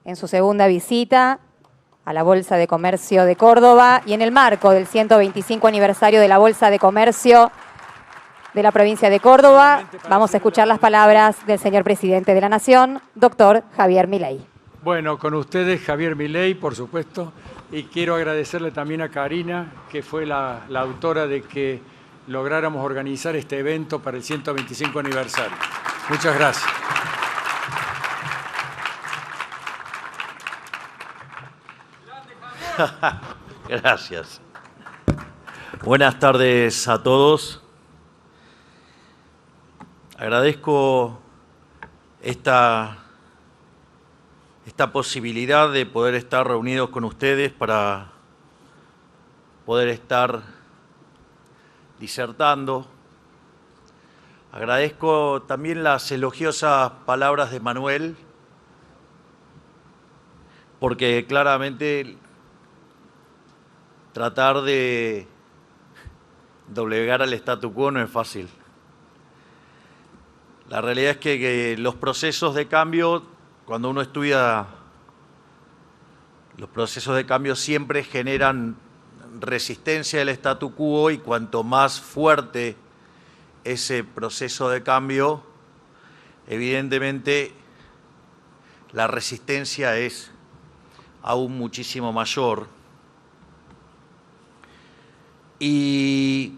en su segunda visita a la Bolsa de Comercio de Córdoba y en el marco del 125 aniversario de la Bolsa de Comercio de la provincia de Córdoba, vamos a escuchar las palabras del señor presidente de la Nación, doctor Javier Milei. Bueno, con ustedes Javier Milei, por supuesto, y quiero agradecerle también a Karina, que fue la autora de que lográramos organizar este evento para el 125 aniversario. Muchas gracias. Gracias. Buenas tardes a todos. Agradezco esta posibilidad de poder estar reunidos con ustedes para poder estar disertando. Agradezco también las elogiosas palabras de Manuel, porque claramente tratar de doblegar al statu quo no es fácil. La realidad es que los procesos de cambio, cuando uno estudia, los procesos de cambio siempre generan resistencia del statu quo, y cuanto más fuerte ese proceso de cambio, evidentemente la resistencia es aún muchísimo mayor. Y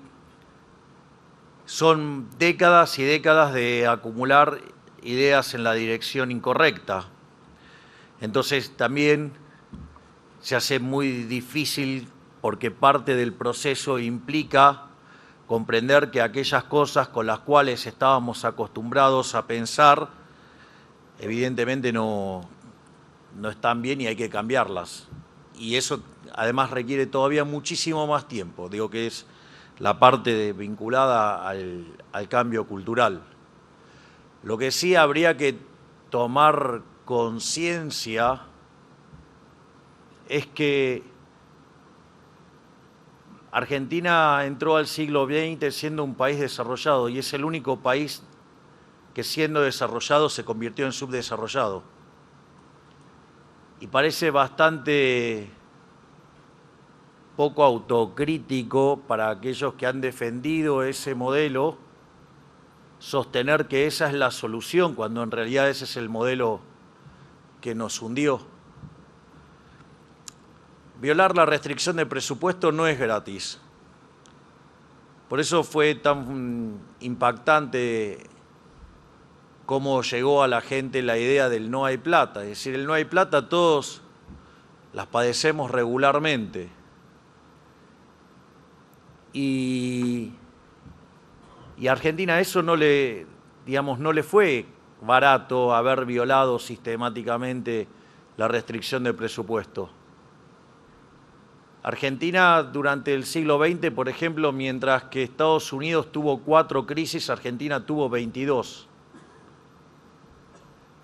son décadas y décadas de acumular ideas en la dirección incorrecta. Entonces también se hace muy difícil, porque parte del proceso implica comprender que aquellas cosas con las cuales estábamos acostumbrados a pensar, evidentemente no están bien y hay que cambiarlas. Y eso además requiere todavía muchísimo más tiempo. Digo que es la parte vinculada al cambio cultural. Lo que sí habría que tomar conciencia es que Argentina entró al siglo XX siendo un país desarrollado, y es el único país que, siendo desarrollado, se convirtió en subdesarrollado. Y parece bastante poco autocrítico para aquellos que han defendido ese modelo sostener que esa es la solución, cuando en realidad ese es el modelo que nos hundió. Violar la restricción de presupuesto no es gratis. Por eso fue tan impactante cómo llegó a la gente la idea del no hay plata. Es decir, el no hay plata todos las padecemos regularmente. Y a Argentina eso no le fue barato, haber violado sistemáticamente la restricción de presupuesto. Argentina durante el siglo XX, por ejemplo, mientras que Estados Unidos tuvo 4 crisis, Argentina tuvo 22.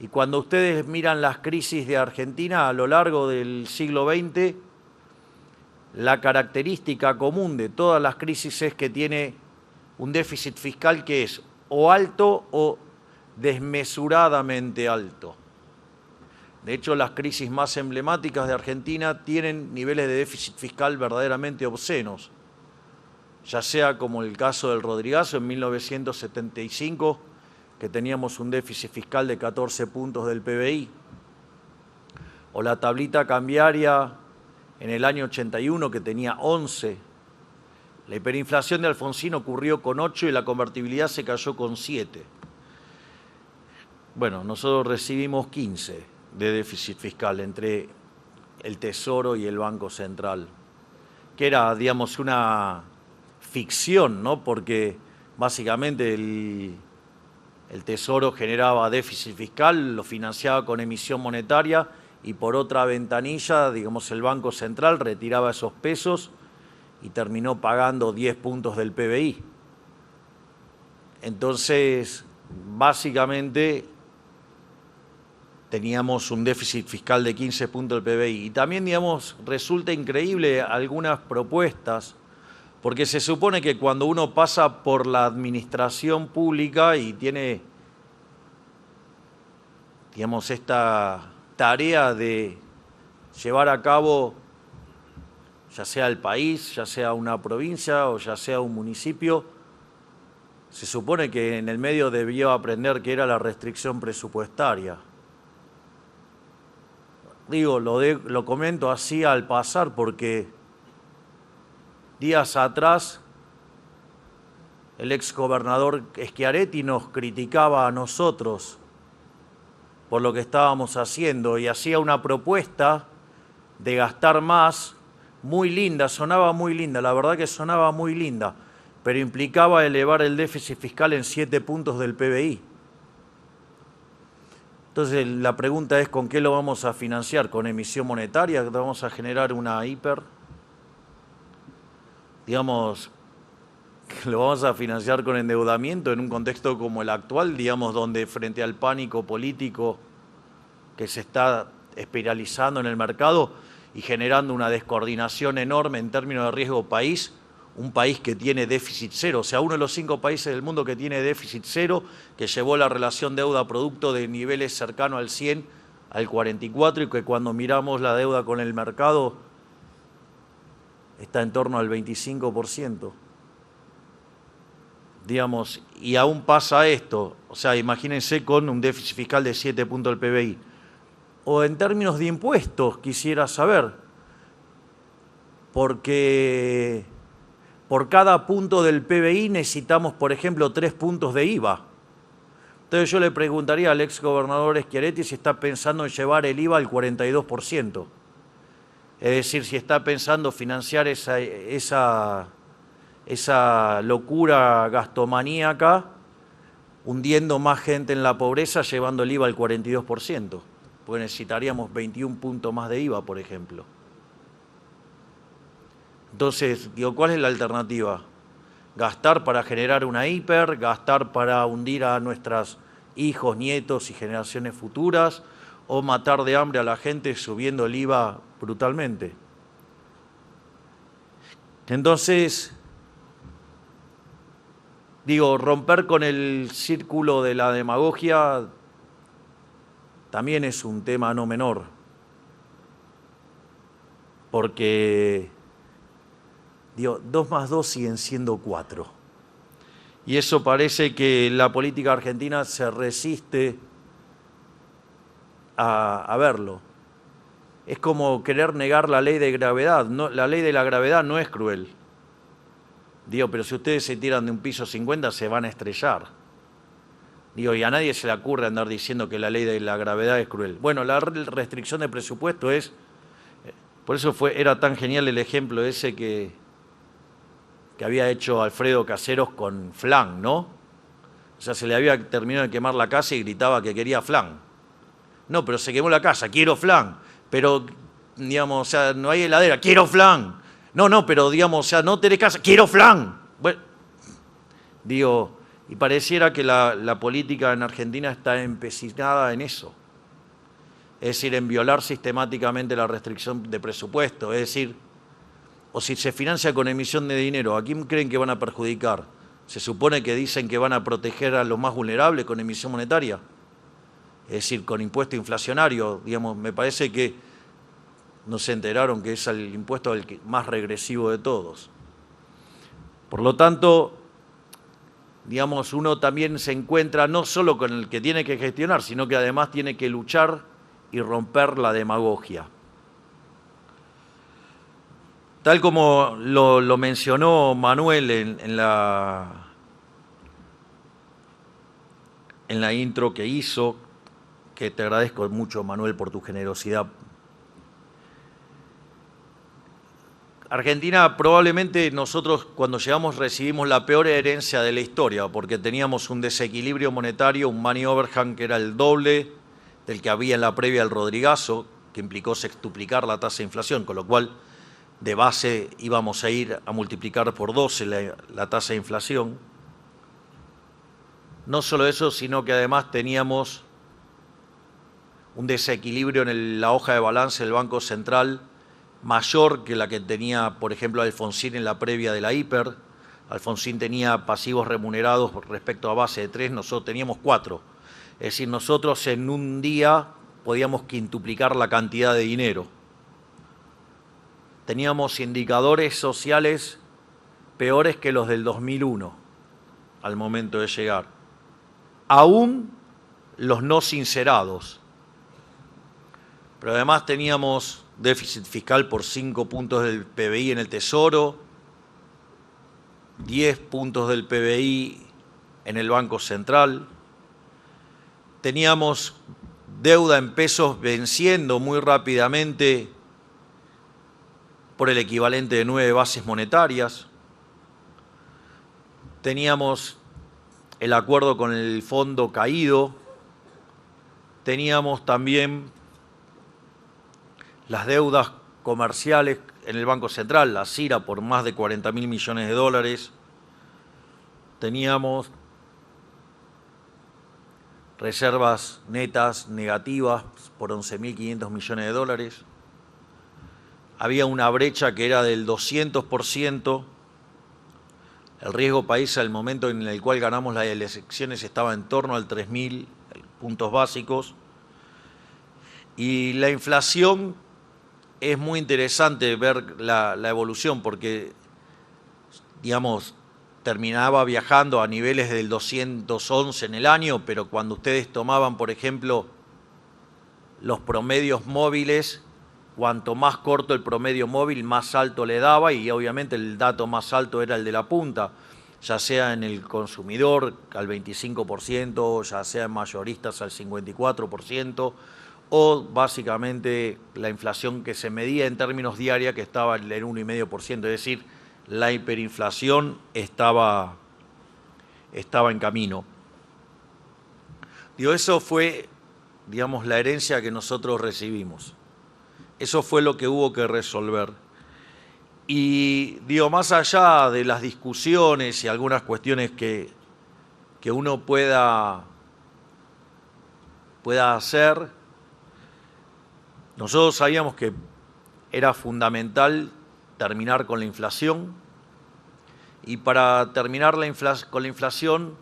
Y cuando ustedes miran las crisis de Argentina a lo largo del siglo XX, la característica común de todas las crisis es que tiene un déficit fiscal que es o alto o desmesuradamente alto. De hecho, las crisis más emblemáticas de Argentina tienen niveles de déficit fiscal verdaderamente obscenos, ya sea como el caso del Rodrigazo en 1975, que teníamos un déficit fiscal de 14 puntos del PBI, o la tablita cambiaria en el año 81, que tenía 11. La hiperinflación de Alfonsín ocurrió con 8 y la convertibilidad se cayó con 7. Bueno, nosotros recibimos 15 de déficit fiscal entre el Tesoro y el Banco Central, que era, digamos, una ficción, ¿no? Porque básicamente el Tesoro generaba déficit fiscal, lo financiaba con emisión monetaria, y por otra ventanilla, digamos, el Banco Central retiraba esos pesos y terminó pagando 10 puntos del PBI. Entonces, básicamente, teníamos un déficit fiscal de 15 puntos del PBI. Y también, digamos, resulta increíble algunas propuestas, porque se supone que cuando uno pasa por la administración pública y tiene, digamos, esta tarea de llevar a cabo, ya sea el país, ya sea una provincia o ya sea un municipio, se supone que en el medio debió aprender qué era la restricción presupuestaria. Digo, lo comento así al pasar porque días atrás el exgobernador Schiaretti nos criticaba a nosotros por lo que estábamos haciendo y hacía una propuesta de gastar más, muy linda, sonaba muy linda, la verdad que sonaba muy linda, pero implicaba elevar el déficit fiscal en 7 puntos del PBI. Entonces la pregunta es, ¿con qué lo vamos a financiar? ¿Con emisión monetaria? ¿Vamos a generar una hiper? Digamos, ¿lo vamos a financiar con endeudamiento en un contexto como el actual, digamos, donde frente al pánico político que se está espiralizando en el mercado y generando una descoordinación enorme en términos de riesgo país, un país que tiene déficit cero, o sea, uno de los 5 países del mundo que tiene déficit cero, que llevó la relación deuda-producto de niveles cercanos al 100 al 44 y que cuando miramos la deuda con el mercado está en torno al 25%. Digamos, y aún pasa esto, o sea, imagínense con un déficit fiscal de 7 puntos del PBI. O en términos de impuestos, quisiera saber, porque por cada punto del PBI necesitamos, por ejemplo, 3 puntos de IVA. Entonces yo le preguntaría al exgobernador Schiaretti si está pensando en llevar el IVA al 42%. Es decir, si está pensando financiar esa locura gastomaníaca, hundiendo más gente en la pobreza, llevando el IVA al 42%. Porque necesitaríamos 21 puntos más de IVA, por ejemplo. Entonces, digo, ¿cuál es la alternativa? ¿Gastar para generar una hiper? ¿Gastar para hundir a nuestros hijos, nietos y generaciones futuras? ¿O matar de hambre a la gente subiendo el IVA brutalmente? Entonces, digo, romper con el círculo de la demagogia también es un tema no menor. Porque 2 más 2 siguen siendo 4. Y eso parece que la política argentina se resiste a verlo. Es como querer negar la ley de gravedad. No, la ley de la gravedad no es cruel. Digo, pero si ustedes se tiran de un piso 50 se van a estrellar. Digo, y a nadie se le ocurre andar diciendo que la ley de la gravedad es cruel. Bueno, la restricción de presupuesto es... Por eso era tan genial el ejemplo ese que había hecho Alfredo Caseros con flan, ¿no? O sea, se le había terminado de quemar la casa y gritaba que quería flan. No, pero se quemó la casa, quiero flan. Pero, digamos, o sea, no hay heladera, quiero flan. No, pero, digamos, o sea, no tenés casa, quiero flan. Bueno, digo, y pareciera que la política en Argentina está empecinada en eso. Es decir, en violar sistemáticamente la restricción de presupuesto. Es decir, o si se financia con emisión de dinero, ¿a quién creen que van a perjudicar? ¿Se supone que dicen que van a proteger a los más vulnerables con emisión monetaria? Es decir, con impuesto inflacionario. Digamos, me parece que no se enteraron que es el impuesto más regresivo de todos. Por lo tanto, digamos, uno también se encuentra no solo con el que tiene que gestionar, sino que además tiene que luchar y romper la demagogia. Tal como lo mencionó Manuel en la intro que hizo, que te agradezco mucho, Manuel, por tu generosidad. Argentina, probablemente nosotros cuando llegamos recibimos la peor herencia de la historia, porque teníamos un desequilibrio monetario, un money overhang que era el doble del que había en la previa del Rodrigazo, que implicó sextuplicar la tasa de inflación, con lo cual de base íbamos a ir a multiplicar por 12 la tasa de inflación. No solo eso, sino que además teníamos un desequilibrio en la hoja de balance del Banco Central mayor que la que tenía, por ejemplo, Alfonsín en la previa de la hiper. Alfonsín tenía pasivos remunerados respecto a base de 3, nosotros teníamos 4. Es decir, nosotros en un día podíamos quintuplicar la cantidad de dinero. Teníamos indicadores sociales peores que los del 2001 al momento de llegar. Aún los no sincerados. Pero además teníamos déficit fiscal por 5 puntos del PBI en el Tesoro, 10 puntos del PBI en el Banco Central. Teníamos deuda en pesos venciendo muy rápidamente por el equivalente de 9 bases monetarias. Teníamos el acuerdo con el fondo caído. Teníamos también las deudas comerciales en el Banco Central, la CIRA, por más de 40.000 millones de dólares. Teníamos reservas netas negativas por 11.500 millones de dólares. Había una brecha que era del 200%. El riesgo país al momento en el cual ganamos las elecciones estaba en torno al 3.000 puntos básicos. Y la inflación, es muy interesante ver la evolución porque, digamos, terminaba viajando a niveles del 211 en el año, pero cuando ustedes tomaban, por ejemplo, los promedios móviles, cuanto más corto el promedio móvil, más alto le daba, y obviamente el dato más alto era el de la punta, ya sea en el consumidor al 25%, ya sea en mayoristas al 54%, o básicamente la inflación que se medía en términos diarios, que estaba en el 1,5%, es decir, la hiperinflación estaba en camino. Digo, eso fue, digamos, la herencia que nosotros recibimos. Eso fue lo que hubo que resolver. Y digo, más allá de las discusiones y algunas cuestiones que uno pueda hacer, nosotros sabíamos que era fundamental terminar con la inflación, y para terminar con la inflación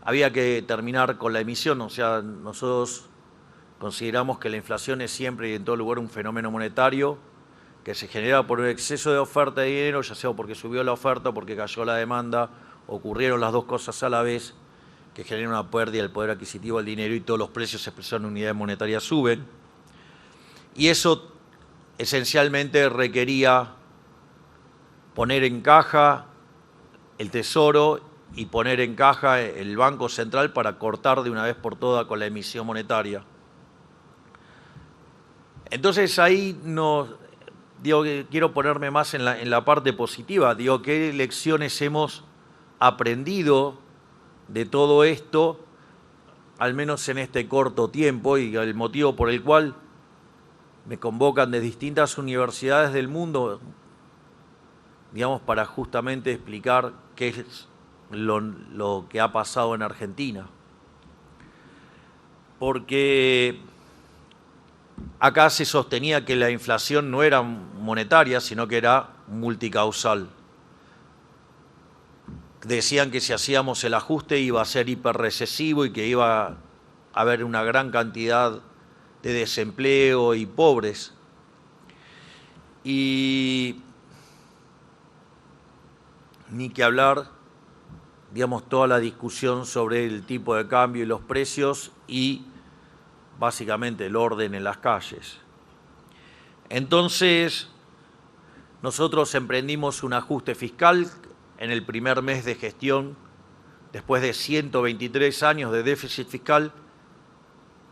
había que terminar con la emisión. O sea, nosotros consideramos que la inflación es siempre y en todo lugar un fenómeno monetario que se genera por un exceso de oferta de dinero, ya sea porque subió la oferta, porque cayó la demanda, ocurrieron las dos cosas a la vez, que genera una pérdida del poder adquisitivo del dinero y todos los precios expresados en unidades monetarias suben. Y eso esencialmente requería poner en caja el Tesoro y poner en caja el Banco Central para cortar de una vez por todas con la emisión monetaria. Entonces ahí digo que quiero ponerme más en la parte positiva. Digo, ¿qué lecciones hemos aprendido de todo esto, al menos en este corto tiempo, y el motivo por el cual me convocan de distintas universidades del mundo, digamos, para justamente explicar qué es lo que ha pasado en Argentina? Porque acá se sostenía que la inflación no era monetaria, sino que era multicausal. Decían que si hacíamos el ajuste iba a ser hiperrecesivo y que iba a haber una gran cantidad de desempleo y pobres. Y ni que hablar, digamos, toda la discusión sobre el tipo de cambio y los precios y básicamente el orden en las calles. Entonces, nosotros emprendimos un ajuste fiscal en el primer mes de gestión, después de 123 años de déficit fiscal,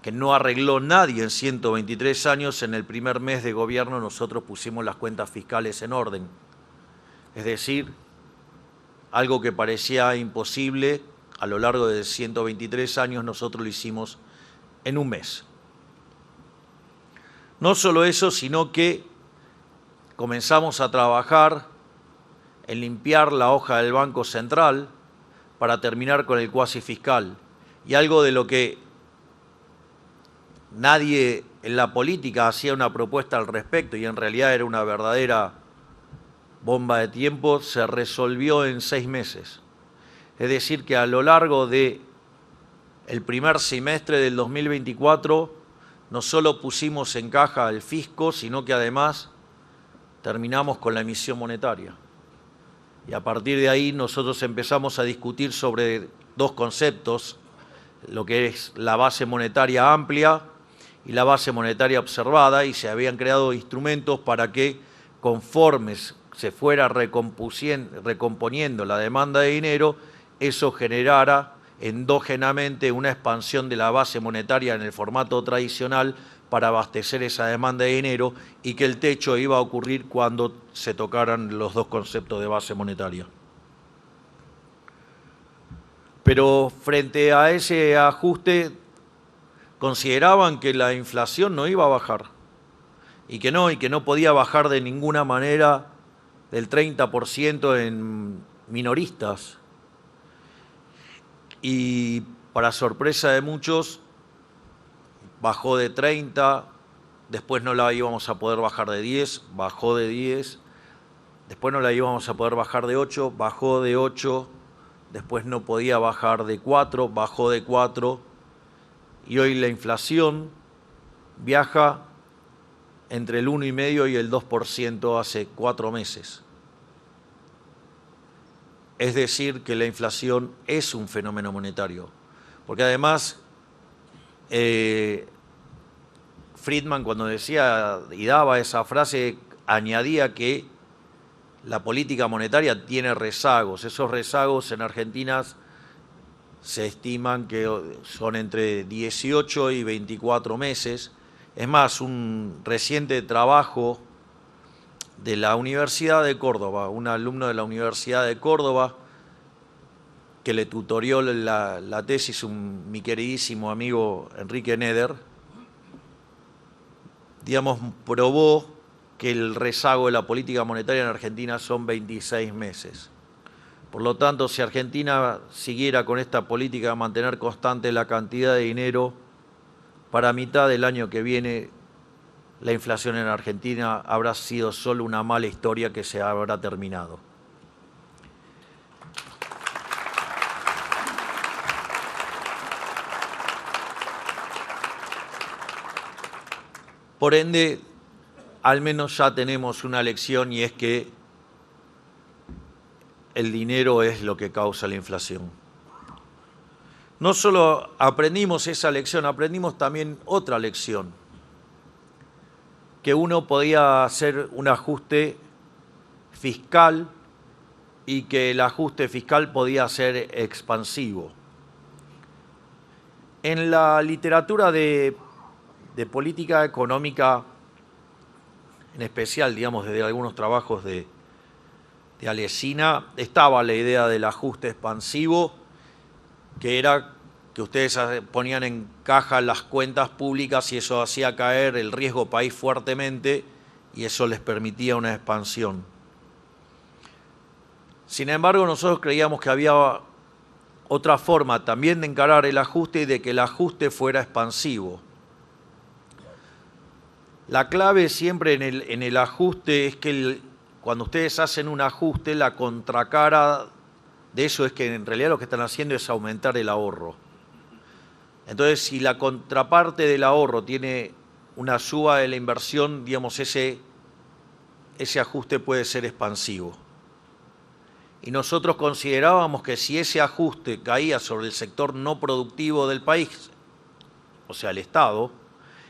que no arregló nadie en 123 años. En el primer mes de gobierno nosotros pusimos las cuentas fiscales en orden. Es decir, algo que parecía imposible, a lo largo de 123 años nosotros lo hicimos en un mes. No solo eso, sino que comenzamos a trabajar en limpiar la hoja del Banco Central para terminar con el cuasi fiscal. Y algo de lo que nadie en la política hacía una propuesta al respecto, y en realidad era una verdadera bomba de tiempo, se resolvió en 6 meses. Es decir, que a lo largo de el primer semestre del 2024 no solo pusimos en caja al fisco, sino que además terminamos con la emisión monetaria. Y a partir de ahí nosotros empezamos a discutir sobre dos conceptos, lo que es la base monetaria amplia y la base monetaria observada, y se habían creado instrumentos para que, conforme se fuera recomponiendo la demanda de dinero, eso generara endógenamente una expansión de la base monetaria en el formato tradicional para abastecer esa demanda de dinero, y que el techo iba a ocurrir cuando se tocaran los dos conceptos de base monetaria. Pero frente a ese ajuste, consideraban que la inflación no iba a bajar, y que no podía bajar de ninguna manera del 30% en minoristas. Y para sorpresa de muchos, bajó de 30, después no la íbamos a poder bajar de 10, bajó de 10, después no la íbamos a poder bajar de 8, bajó de 8, después no podía bajar de 4, bajó de 4, y hoy la inflación viaja entre el 1,5 y el 2% hace 4 meses. Es decir, que la inflación es un fenómeno monetario, porque además Friedman, cuando decía y daba esa frase, añadía que la política monetaria tiene rezagos. Esos rezagos en Argentina se estiman que son entre 18 y 24 meses. Es más, un reciente trabajo de la Universidad de Córdoba, un alumno de la Universidad de Córdoba que le tutorió la tesis mi queridísimo amigo Enrique Neder, digamos, probó que el rezago de la política monetaria en Argentina son 26 meses. Por lo tanto, si Argentina siguiera con esta política de mantener constante la cantidad de dinero, para mitad del año que viene, la inflación en Argentina habrá sido solo una mala historia que se habrá terminado. Por ende, al menos ya tenemos una lección, y es que el dinero es lo que causa la inflación. No solo aprendimos esa lección, aprendimos también otra lección, que uno podía hacer un ajuste fiscal y que el ajuste fiscal podía ser expansivo. En la literatura de política económica, en especial, digamos, desde algunos trabajos de Alesina, estaba la idea del ajuste expansivo, que era que ustedes ponían en caja las cuentas públicas y eso hacía caer el riesgo país fuertemente y eso les permitía una expansión. Sin embargo, nosotros creíamos que había otra forma también de encarar el ajuste y de que el ajuste fuera expansivo. La clave siempre en el ajuste es que cuando ustedes hacen un ajuste, la contracara de eso es que en realidad lo que están haciendo es aumentar el ahorro. Entonces, si la contraparte del ahorro tiene una suba de la inversión, digamos, ese ajuste puede ser expansivo. Y nosotros considerábamos que si ese ajuste caía sobre el sector no productivo del país, o sea, el Estado,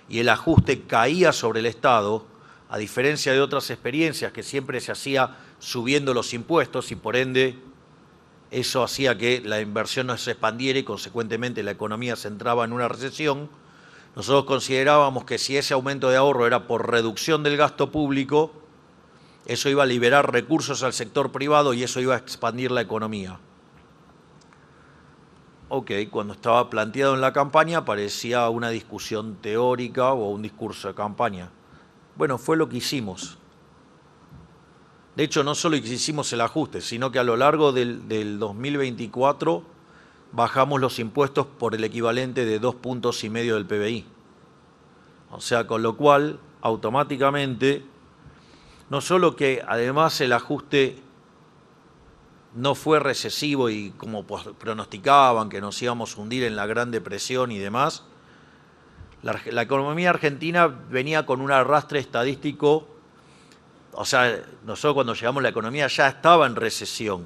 y el ajuste caía sobre el Estado, a diferencia de otras experiencias que siempre se hacía subiendo los impuestos y por ende eso hacía que la inversión no se expandiera y consecuentemente la economía se entraba en una recesión, nosotros considerábamos que si ese aumento de ahorro era por reducción del gasto público, eso iba a liberar recursos al sector privado y eso iba a expandir la economía. Ok, cuando estaba planteado en la campaña parecía una discusión teórica o un discurso de campaña. Bueno, fue lo que hicimos. De hecho, no solo hicimos el ajuste, sino que a lo largo del 2024 bajamos los impuestos por el equivalente de 2,5 puntos del PBI. O sea, con lo cual, automáticamente, no solo que además el ajuste no fue recesivo y como pronosticaban que nos íbamos a hundir en la Gran Depresión y demás, la economía argentina venía con un arrastre estadístico. O sea, nosotros cuando llegamos la economía ya estaba en recesión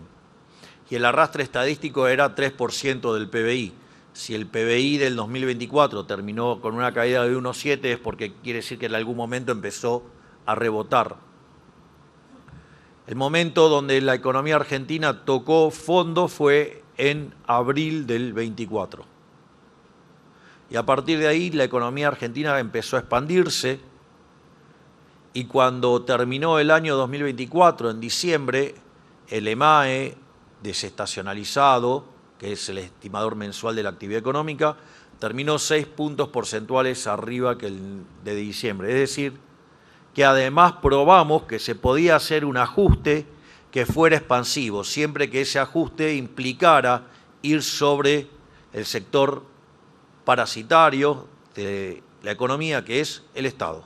y el arrastre estadístico era 3% del PBI. Si el PBI del 2024 terminó con una caída de 1,7 es porque quiere decir que en algún momento empezó a rebotar. El momento donde la economía argentina tocó fondo fue en abril del 24. Y a partir de ahí la economía argentina empezó a expandirse y cuando terminó el año 2024, en diciembre, el EMAE desestacionalizado, que es el estimador mensual de la actividad económica, terminó 6 puntos porcentuales arriba que el de diciembre. Es decir, que además probamos que se podía hacer un ajuste que fuera expansivo, siempre que ese ajuste implicara ir sobre el sector parasitario de la economía, que es el Estado.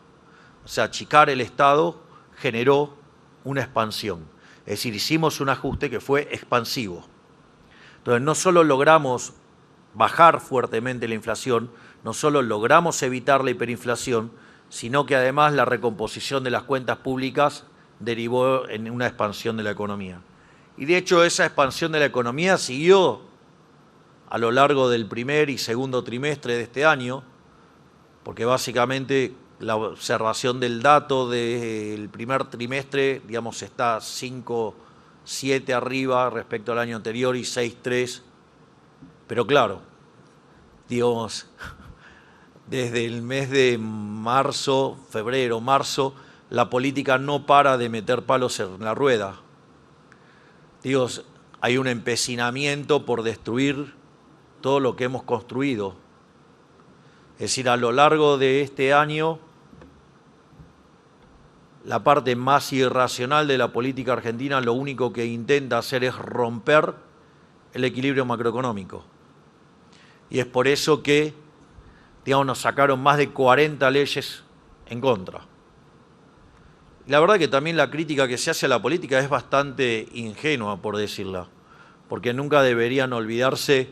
O sea, achicar el Estado generó una expansión. Es decir, hicimos un ajuste que fue expansivo. Entonces, no solo logramos bajar fuertemente la inflación, no solo logramos evitar la hiperinflación, sino que además la recomposición de las cuentas públicas derivó en una expansión de la economía. Y de hecho, esa expansión de la economía siguió a lo largo del primer y segundo trimestre de este año, porque básicamente la observación del dato del primer trimestre, digamos, está 5,7 arriba respecto al año anterior y 6,3. Pero claro, digamos, desde el mes de marzo, febrero, marzo, la política no para de meter palos en la rueda. Digo, hay un empecinamiento por destruir todo lo que hemos construido. Es decir, a lo largo de este año, la parte más irracional de la política argentina lo único que intenta hacer es romper el equilibrio macroeconómico. Y es por eso que, digamos, nos sacaron más de 40 leyes en contra. Y la verdad que también la crítica que se hace a la política es bastante ingenua, por decirla, porque nunca deberían olvidarse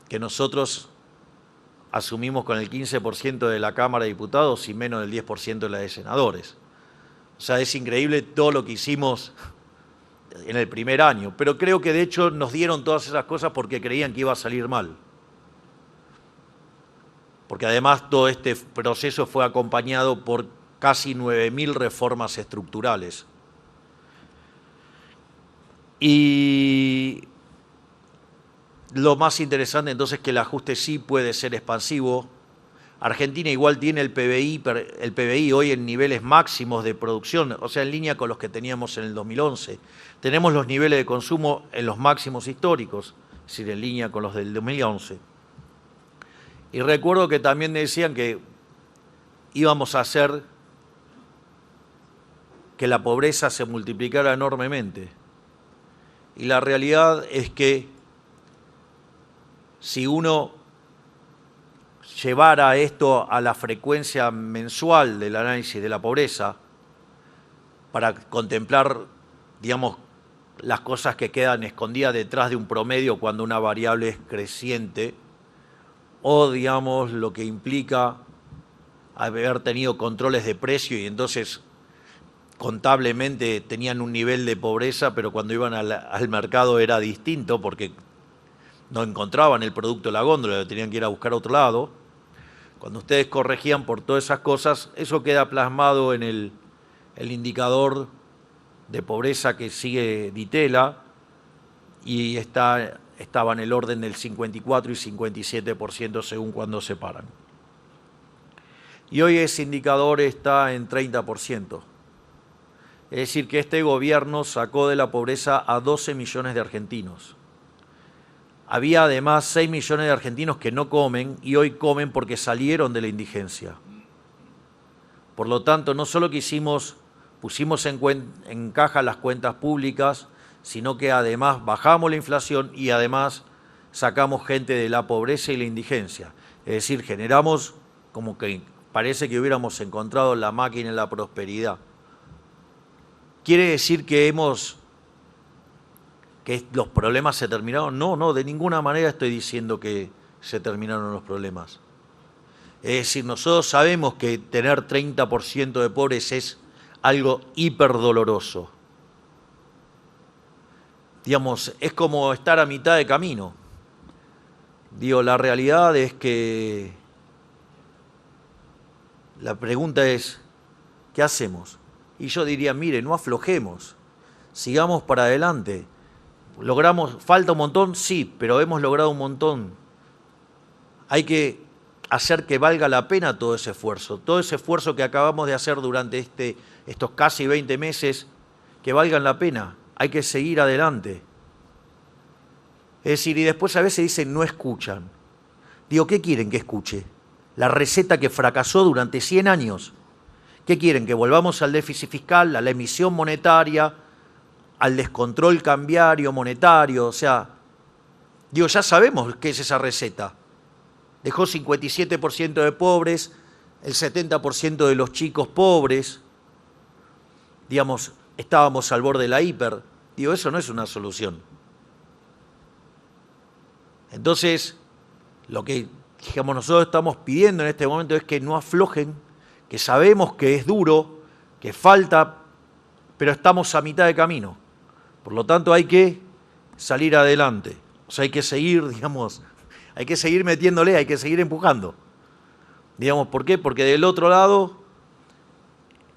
que nosotros asumimos con el 15% de la Cámara de Diputados y menos del 10% de la de senadores. O sea, es increíble todo lo que hicimos en el primer año, pero creo que de hecho nos dieron todas esas cosas porque creían que iba a salir mal. Porque además todo este proceso fue acompañado por casi 9.000 reformas estructurales. Y lo más interesante entonces es que el ajuste sí puede ser expansivo. Argentina igual tiene el PBI hoy en niveles máximos de producción, o sea, en línea con los que teníamos en el 2011. Tenemos los niveles de consumo en los máximos históricos, es decir, en línea con los del 2011. Y recuerdo que también decían que íbamos a hacer que la pobreza se multiplicara enormemente. Y la realidad es que si uno llevara esto a la frecuencia mensual del análisis de la pobreza, para contemplar, digamos, las cosas que quedan escondidas detrás de un promedio cuando una variable es creciente, o, digamos, lo que implica haber tenido controles de precio y entonces contablemente tenían un nivel de pobreza, pero cuando iban al mercado era distinto porque no encontraban el producto de la góndola, lo tenían que ir a buscar a otro lado. Cuando ustedes corregían por todas esas cosas, eso queda plasmado en el indicador de pobreza que sigue Ditela y estaba en el orden del 54 y 57% según cuando se paran. Y hoy ese indicador está en 30%. Es decir, que este gobierno sacó de la pobreza a 12 millones de argentinos. Había además 6 millones de argentinos que no comen y hoy comen porque salieron de la indigencia. Por lo tanto, no solo que pusimos en caja las cuentas públicas, sino que además bajamos la inflación y además sacamos gente de la pobreza y la indigencia. Es decir, generamos como que parece que hubiéramos encontrado la máquina de la prosperidad. Quiere decir que hemos que los problemas se terminaron. No, no, de ninguna manera estoy diciendo que se terminaron los problemas. Es decir, nosotros sabemos que tener 30% de pobres es algo hiperdoloroso. Digamos, es como estar a mitad de camino. Digo, la realidad es que la pregunta es, ¿qué hacemos? Y yo diría, mire, no aflojemos, sigamos para adelante. ¿Logramos? ¿Falta un montón? Sí, pero hemos logrado un montón. Hay que hacer que valga la pena todo ese esfuerzo que acabamos de hacer durante estos casi 20 meses, que valgan la pena. Hay que seguir adelante. Es decir, y después a veces dicen, no escuchan. Digo, ¿qué quieren que escuche? La receta que fracasó durante 100 años. ¿Qué quieren? ¿Que volvamos al déficit fiscal, a la emisión monetaria, al descontrol cambiario monetario? O sea, digo, ya sabemos qué es esa receta. Dejó 57% de pobres, el 70% de los chicos pobres. Digamos, estábamos al borde de la hiper. Digo, eso no es una solución. Entonces, lo que digamos, nosotros estamos pidiendo en este momento es que no aflojen, que sabemos que es duro, que falta, pero estamos a mitad de camino. Por lo tanto, hay que salir adelante. O sea, hay que seguir, digamos, hay que seguir metiéndole, hay que seguir empujando. Digamos, ¿por qué? Porque del otro lado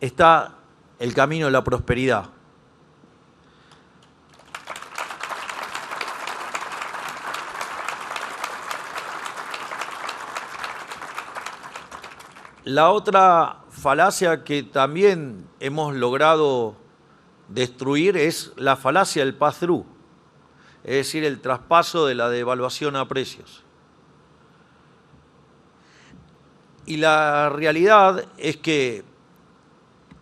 está el camino de la prosperidad. La otra falacia que también hemos logrado destruir es la falacia del pass-through, es decir, el traspaso de la devaluación a precios. Y la realidad es que,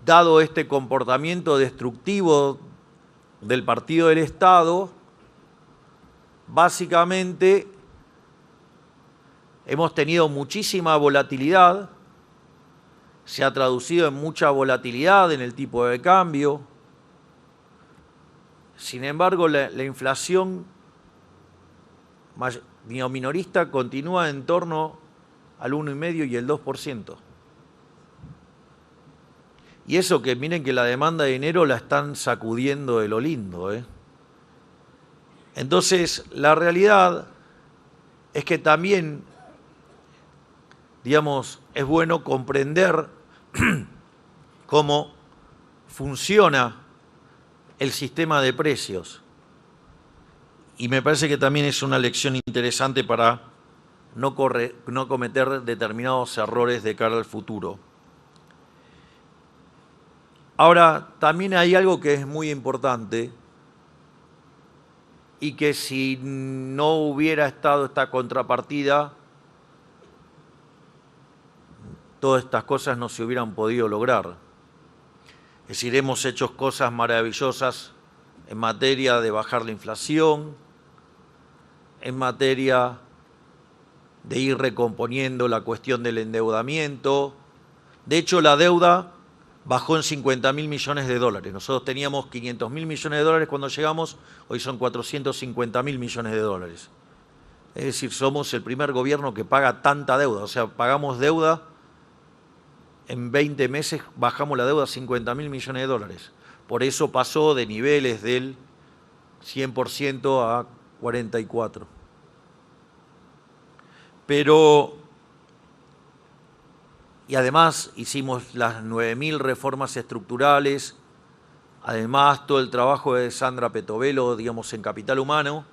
dado este comportamiento destructivo del Partido del Estado, básicamente hemos tenido muchísima volatilidad, se ha traducido en mucha volatilidad en el tipo de cambio. Sin embargo, la inflación minorista continúa en torno al 1,5% y el 2%. Y eso que miren que la demanda de dinero la están sacudiendo de lo lindo, ¿eh? Entonces, la realidad es que también, digamos, es bueno comprender cómo funciona el sistema de precios. Y me parece que también es una lección interesante para no cometer determinados errores de cara al futuro. Ahora, también hay algo que es muy importante y que si no hubiera estado esta contrapartida, todas estas cosas no se hubieran podido lograr. Es decir, hemos hecho cosas maravillosas en materia de bajar la inflación, en materia de ir recomponiendo la cuestión del endeudamiento. De hecho, la deuda bajó en 50.000 millones de dólares. Nosotros teníamos 500.000 millones de dólares cuando llegamos, hoy son 450.000 millones de dólares. Es decir, somos el primer gobierno que paga tanta deuda, o sea, pagamos deuda. En 20 meses bajamos la deuda a 50.000 millones de dólares. Por eso pasó de niveles del 100% a 44%. Y además hicimos las 9.000 reformas estructurales, además todo el trabajo de Sandra Petovelo, digamos, en Capital Humano,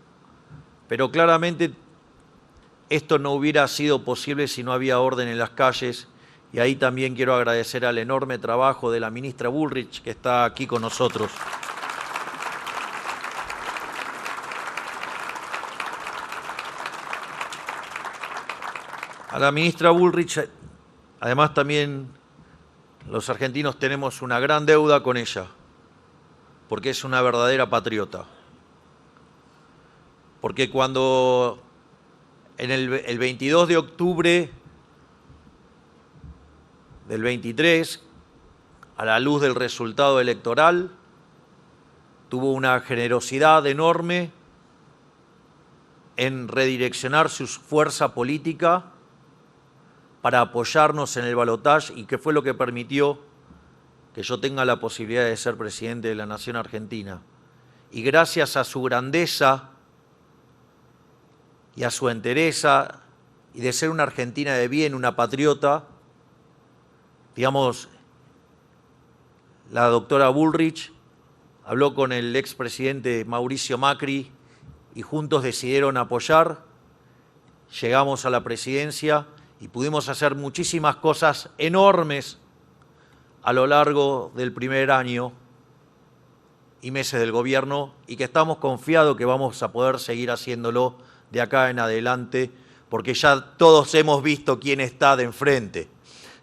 pero claramente esto no hubiera sido posible si no había orden en las calles. Y ahí también quiero agradecer al enorme trabajo de la ministra Bullrich, que está aquí con nosotros. A la ministra Bullrich, además también los argentinos tenemos una gran deuda con ella, porque es una verdadera patriota. Porque cuando en el 22 de octubre del 23, a la luz del resultado electoral, tuvo una generosidad enorme en redireccionar su fuerza política para apoyarnos en el balotaje y que fue lo que permitió que yo tenga la posibilidad de ser presidente de la Nación Argentina. Y gracias a su grandeza y a su entereza y de ser una argentina de bien, una patriota, digamos, la doctora Bullrich habló con el expresidente Mauricio Macri y juntos decidieron apoyar, llegamos a la presidencia y pudimos hacer muchísimas cosas enormes a lo largo del primer año y meses del gobierno y que estamos confiados que vamos a poder seguir haciéndolo de acá en adelante, porque ya todos hemos visto quién está de enfrente,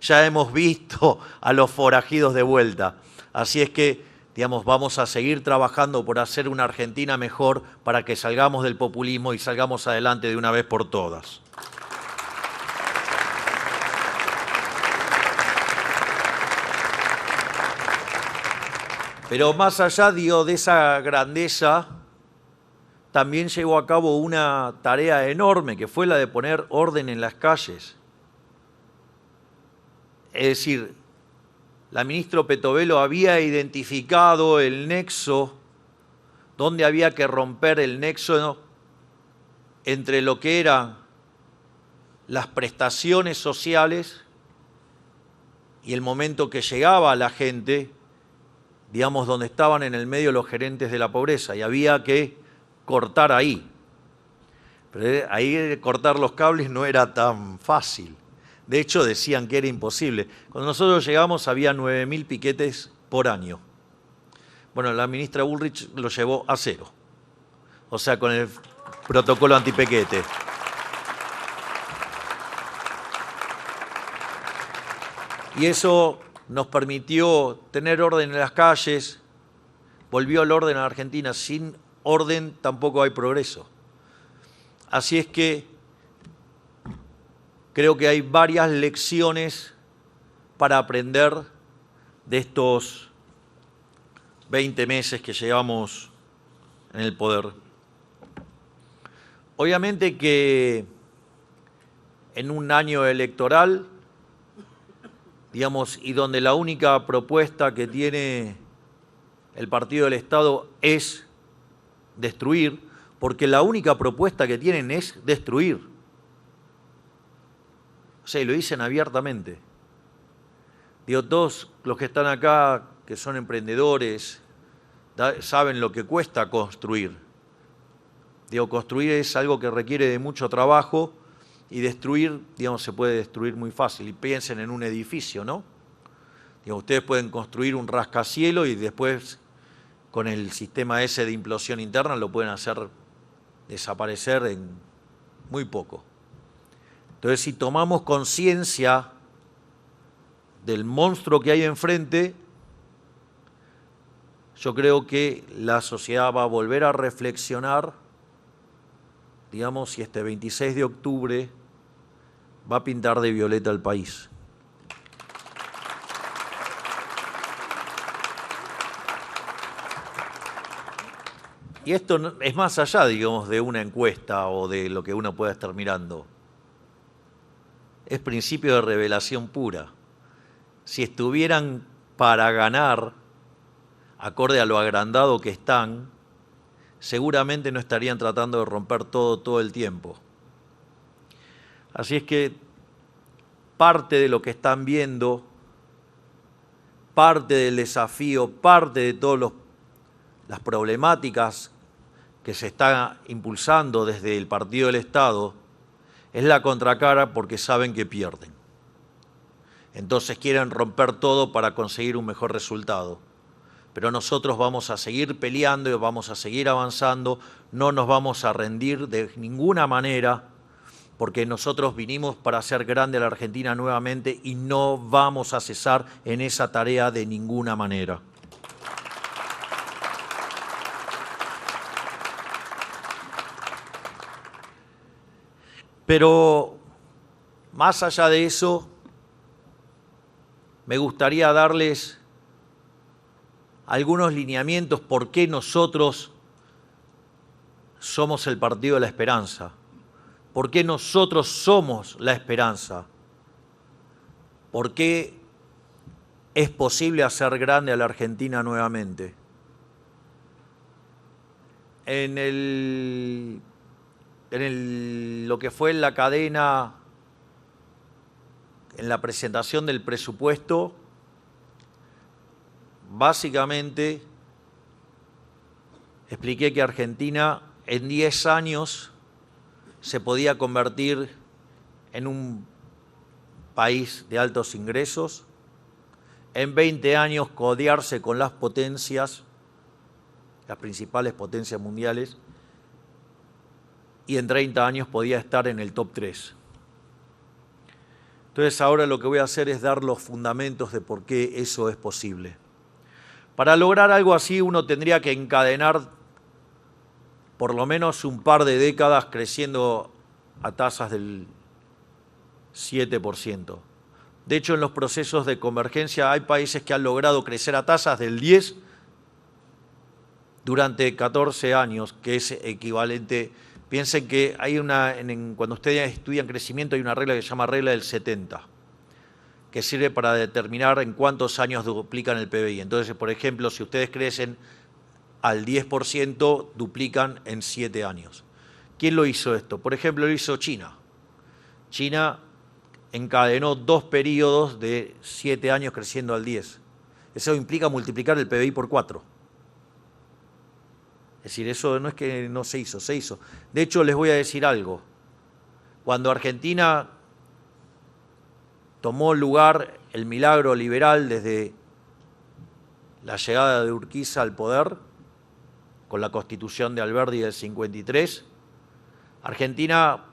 ya hemos visto a los forajidos de vuelta. Así es que, digamos, vamos a seguir trabajando por hacer una Argentina mejor para que salgamos del populismo y salgamos adelante de una vez por todas. Pero más allá, digo, de esa grandeza, también llevó a cabo una tarea enorme, que fue la de poner orden en las calles. Es decir, la ministra Petovelo había identificado el nexo, donde había que romper el nexo entre lo que eran las prestaciones sociales y el momento que llegaba a la gente, digamos, donde estaban en el medio los gerentes de la pobreza, y había que cortar ahí. Pero ahí cortar los cables no era tan fácil. De hecho, decían que era imposible. Cuando nosotros llegamos había 9.000 piquetes por año. Bueno, la ministra Bullrich lo llevó a 0. O sea, con el protocolo antipiquete. Y eso nos permitió tener orden en las calles, volvió el orden a la Argentina. Sin orden tampoco hay progreso. Así es que creo que hay varias lecciones para aprender de estos 20 meses que llevamos en el poder. Obviamente que en un año electoral, digamos, y donde la única propuesta que tiene el Partido del Estado es destruir, porque la única propuesta que tienen es destruir. O sea, y lo dicen abiertamente. Digo, todos los que están acá, que son emprendedores, saben lo que cuesta construir. Digo, construir es algo que requiere de mucho trabajo y destruir, digamos, se puede destruir muy fácil. Y piensen en un edificio, ¿no? Digo, ustedes pueden construir un rascacielos y después, con el sistema ese de implosión interna, lo pueden hacer desaparecer en muy poco. Entonces, si tomamos conciencia del monstruo que hay enfrente, yo creo que la sociedad va a volver a reflexionar, digamos, si este 26 de octubre va a pintar de violeta el país. Y esto es más allá, digamos, de una encuesta o de lo que uno pueda estar mirando. Es principio de revelación pura. Si estuvieran para ganar, acorde a lo agrandado que están, seguramente no estarían tratando de romper todo el tiempo. Así es que parte de lo que están viendo, parte del desafío, parte de todas las problemáticas que se están impulsando desde el Partido del Estado, es la contracara porque saben que pierden. Entonces quieren romper todo para conseguir un mejor resultado. Pero nosotros vamos a seguir peleando y vamos a seguir avanzando, no nos vamos a rendir de ninguna manera, porque nosotros vinimos para hacer grande a la Argentina nuevamente y no vamos a cesar en esa tarea de ninguna manera. Pero más allá de eso, me gustaría darles algunos lineamientos por qué nosotros somos el Partido de la Esperanza, por qué nosotros somos la esperanza, por qué es posible hacer grande a la Argentina nuevamente. Lo que fue la cadena, en la presentación del presupuesto, básicamente expliqué que Argentina en 10 años se podía convertir en un país de altos ingresos, en 20 años codearse con las potencias, las principales potencias mundiales, y en 30 años podía estar en el top 3. Entonces ahora lo que voy a hacer es dar los fundamentos de por qué eso es posible. Para lograr algo así uno tendría que encadenar por lo menos un par de décadas creciendo a tasas del 7%. De hecho, en los procesos de convergencia hay países que han logrado crecer a tasas del 10% durante 14 años, que es equivalente. Piensen que hay cuando ustedes estudian crecimiento hay una regla que se llama regla del 70, que sirve para determinar en cuántos años duplican el PBI. Entonces, por ejemplo, si ustedes crecen al 10%, duplican en 7 años. ¿Quién lo hizo esto? Por ejemplo, lo hizo China. China encadenó 2 periodos de 7 años creciendo al 10. Eso implica multiplicar el PBI por 4. Es decir, eso no es que no se hizo, se hizo. De hecho, les voy a decir algo. Cuando Argentina tomó lugar el milagro liberal desde la llegada de Urquiza al poder, con la Constitución de Alberdi del 53, Argentina,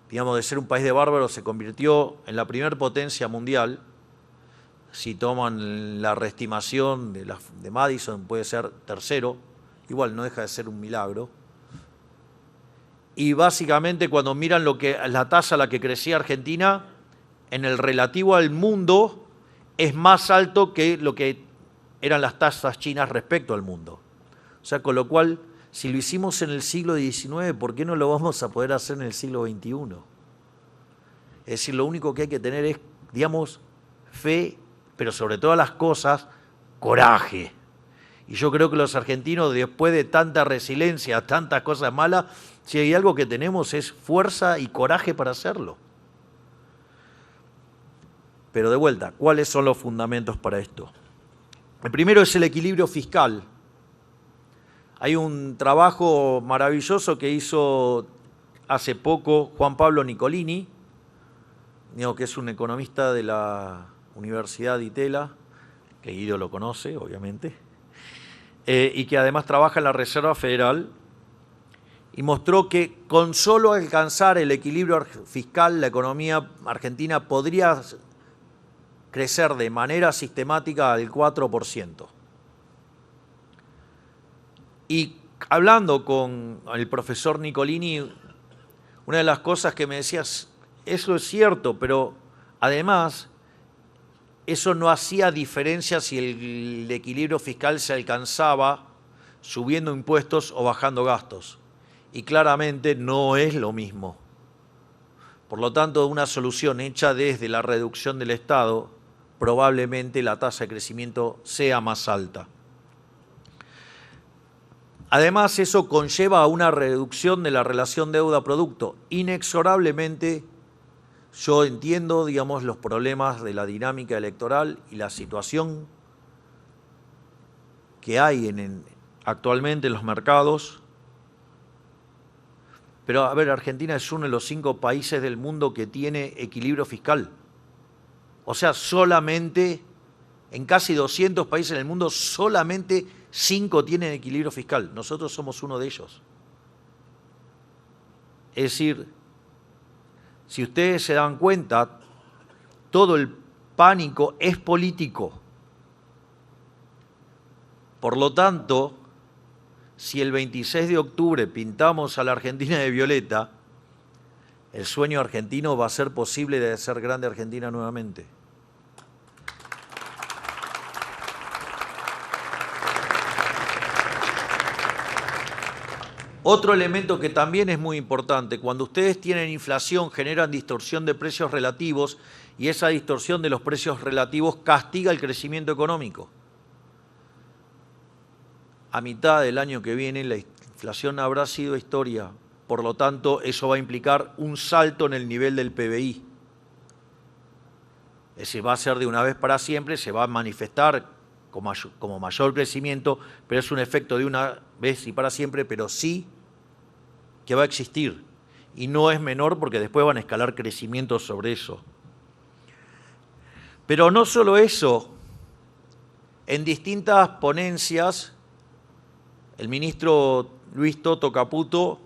digamos, de ser un país de bárbaros, se convirtió en la primer potencia mundial. Si toman la reestimación de Madison, puede ser tercero. Igual no deja de ser un milagro. Y básicamente cuando miran la tasa a la que crecía Argentina, en el relativo al mundo, es más alto que lo que eran las tasas chinas respecto al mundo. O sea, con lo cual, si lo hicimos en el siglo XIX, ¿por qué no lo vamos a poder hacer en el siglo XXI? Es decir, lo único que hay que tener es, digamos, fe, pero sobre todas las cosas, coraje. Y yo creo que los argentinos, después de tanta resiliencia, tantas cosas malas, si hay algo que tenemos es fuerza y coraje para hacerlo. Pero de vuelta, ¿cuáles son los fundamentos para esto? El primero es el equilibrio fiscal. Hay un trabajo maravilloso que hizo hace poco Juan Pablo Nicolini, que es un economista de la Universidad de Itela, que Guido lo conoce, obviamente, y que además trabaja en la Reserva Federal, y mostró que con solo alcanzar el equilibrio fiscal, la economía argentina podría crecer de manera sistemática al 4%. Y hablando con el profesor Nicolini, una de las cosas que me decías, eso es cierto, pero además eso no hacía diferencia si el equilibrio fiscal se alcanzaba subiendo impuestos o bajando gastos. Y claramente no es lo mismo. Por lo tanto, una solución hecha desde la reducción del Estado, probablemente la tasa de crecimiento sea más alta. Además, eso conlleva a una reducción de la relación deuda-producto. Inexorablemente, yo entiendo, digamos, los problemas de la dinámica electoral y la situación que hay actualmente en los mercados. Pero, a ver, Argentina es uno de los 5 países del mundo que tiene equilibrio fiscal. O sea, solamente en casi 200 países del mundo, solamente 5 tienen equilibrio fiscal. Nosotros somos uno de ellos. Es decir, si ustedes se dan cuenta, todo el pánico es político. Por lo tanto, si el 26 de octubre pintamos a la Argentina de violeta, el sueño argentino va a ser posible de hacer grande Argentina nuevamente. Otro elemento que también es muy importante, cuando ustedes tienen inflación generan distorsión de precios relativos y esa distorsión de los precios relativos castiga el crecimiento económico. A mitad del año que viene la inflación habrá sido historia, por lo tanto eso va a implicar un salto en el nivel del PBI. Ese va a ser de una vez para siempre, se va a manifestar como mayor crecimiento, pero es un efecto de una vez y para siempre, pero sí que va a existir. Y no es menor porque después van a escalar crecimientos sobre eso. Pero no solo eso, en distintas ponencias, el ministro Luis Toto Caputo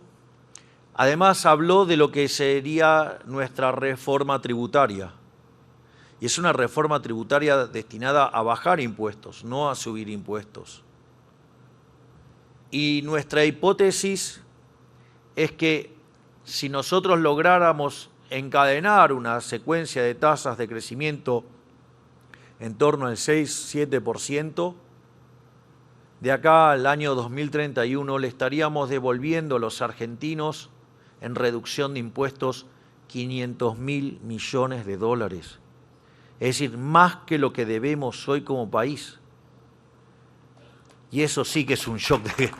además habló de lo que sería nuestra reforma tributaria. Y es una reforma tributaria destinada a bajar impuestos, no a subir impuestos. Y nuestra hipótesis es que si nosotros lográramos encadenar una secuencia de tasas de crecimiento en torno al 6-7%, de acá al año 2031 le estaríamos devolviendo a los argentinos en reducción de impuestos 500.000 millones de dólares. Es decir, más que lo que debemos hoy como país. Y eso sí que es un shock de...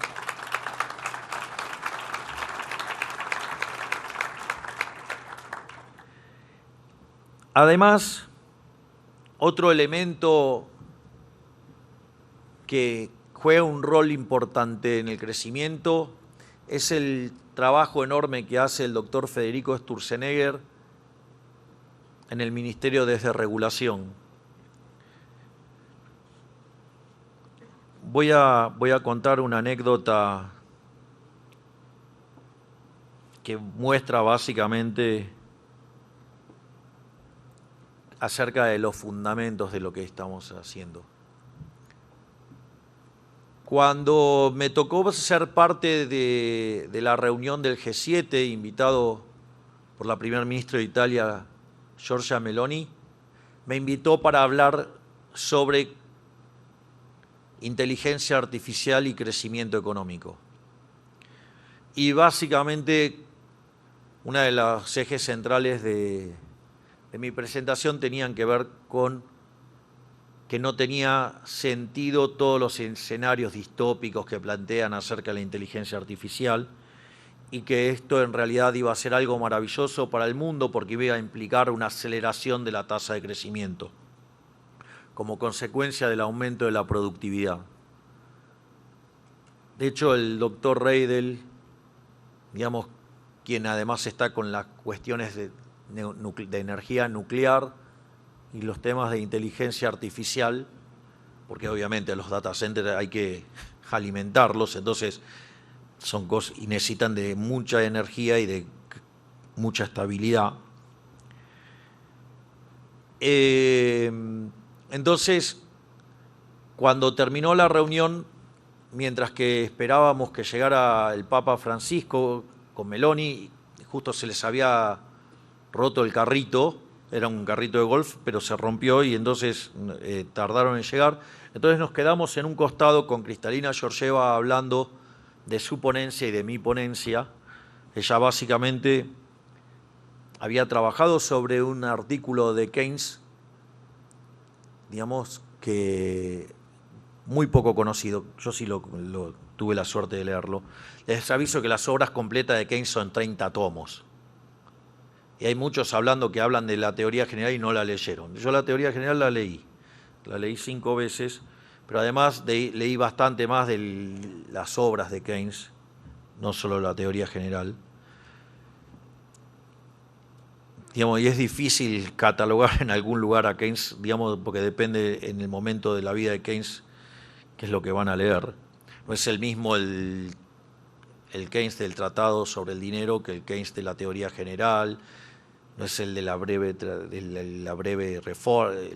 Además, otro elemento que juega un rol importante en el crecimiento es el trabajo enorme que hace el doctor Federico Sturzenegger en el Ministerio de Desregulación. Voy a contar una anécdota que muestra básicamente acerca de los fundamentos de lo que estamos haciendo. Cuando me tocó ser parte de la reunión del G7, invitado por la primer ministra de Italia, Giorgia Meloni, me invitó para hablar sobre inteligencia artificial y crecimiento económico. Y básicamente, una de los ejes centrales de mi presentación tenían que ver con que no tenía sentido todos los escenarios distópicos que plantean acerca de la inteligencia artificial y que esto en realidad iba a ser algo maravilloso para el mundo porque iba a implicar una aceleración de la tasa de crecimiento como consecuencia del aumento de la productividad. De hecho, el doctor Reidel, digamos, quien además está con las cuestiones de energía nuclear y los temas de inteligencia artificial, porque obviamente los data centers hay que alimentarlos, entonces son cosas y necesitan de mucha energía y de mucha estabilidad. Entonces, cuando terminó la reunión, mientras que esperábamos que llegara el Papa Francisco con Meloni, justo se les había roto el carrito, era un carrito de golf, pero se rompió y entonces tardaron en llegar. Entonces nos quedamos en un costado con Kristalina Georgieva hablando de su ponencia y de mi ponencia. Ella básicamente había trabajado sobre un artículo de Keynes, digamos que muy poco conocido, yo sí tuve la suerte de leerlo. Les aviso que las obras completas de Keynes son 30 tomos. Y hay muchos hablando que hablan de la teoría general y no la leyeron. Yo la teoría general la leí 5 veces, pero además leí bastante más de las obras de Keynes, no solo la teoría general. Digamos, y es difícil catalogar en algún lugar a Keynes, digamos, porque depende en el momento de la vida de Keynes qué es lo que van a leer. No es el mismo el Keynes del Tratado sobre el Dinero que el Keynes de la teoría general, no es el de el